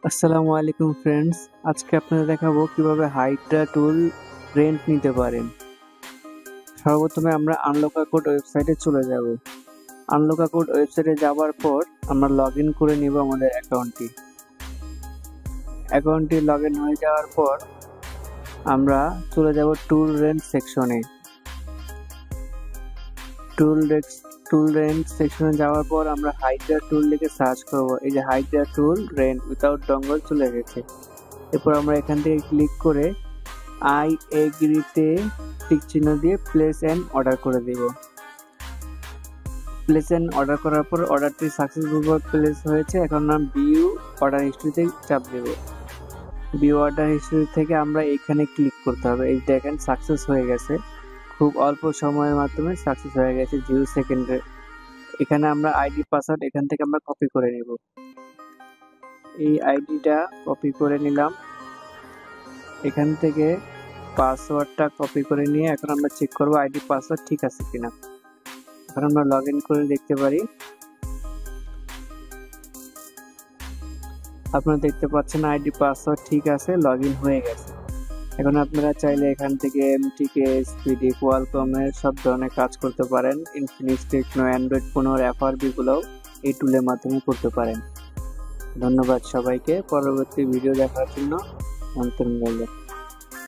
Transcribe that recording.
আসসালামু আলাইকুম ফ্রেন্ডস, আজকে আপনাদের দেখাবো কিভাবে হাইড্রা টুল রেন্ট নিতে পারেন। সর্বপ্রথমে আমরা আনলকা কোড ওয়েবসাইটে চলে যাব। আনলকা কোড ওয়েবসাইটে যাওয়ার পর আমরা লগইন করে নিব আমাদের অ্যাকাউন্টটি লগইন হয়ে যাওয়ার পর আমরা চলে যাব টুল রেন্ট সেকশনে। টুল রেন্ট সেকশনে যাওয়ার পর আমরা হাইড্রা টুল লিখে সার্চ করব। এই যে হাইড্রা টুল রেন্ট উইথাউট ডঙ্গল চলে এসেছে। এরপর আমরা এখান থেকে ক্লিক করে আই এগ্রিতে টিক চিহ্ন দিয়ে প্লেস এন্ড অর্ডার করে দিব। প্লেস এন্ড অর্ডার করার পর অর্ডারটি সাকসেসফুল প্লেস হয়েছে। এখন আমরা ভিউ অর্ডার হিস্ট্রিতে চাপ দেব। ভিউ অর্ডার হিস্ট্রি থেকে আমরা এখানে ক্লিক করতে হবে। এই দেখেন সাকসেস হয়ে গেছে, খুব অল্প সময়ের মাধ্যমে সাকসেস হয়ে গেছে, 0 সেকেন্ডে। এখানে আমরা আইডি পাসওয়ার্ড এখান থেকে আমরা কপি করে নিব। এই আইডিটা কপি করে নিলাম। এখান থেকে পাসওয়ার্ডটা কপি করে নিয়ে এখন আমরা চেক করব আইডি পাসওয়ার্ড ঠিক আছে কিনা। এখন আমরা লগইন করে দেখতে পারি। আপনারা দেখতে পাচ্ছেন আইডি পাসওয়ার্ড ঠিক আছে, লগইন হয়ে গেছে। এখন আপনারা চাইলে এখান থেকে এমটিকে, এসপিডি, কোয়ালকমের সব ধরনের কাজ করতে পারেন। ইনফিনিক্স, টেকনো, অ্যান্ড্রয়েড ফোনের এফআরবি গুলোও এই টুলের মাধ্যমে করতে পারেন। ধন্যবাদ সবাইকে। পরবর্তী ভিডিও দেখার জন্য আমন্ত্রণ রইল।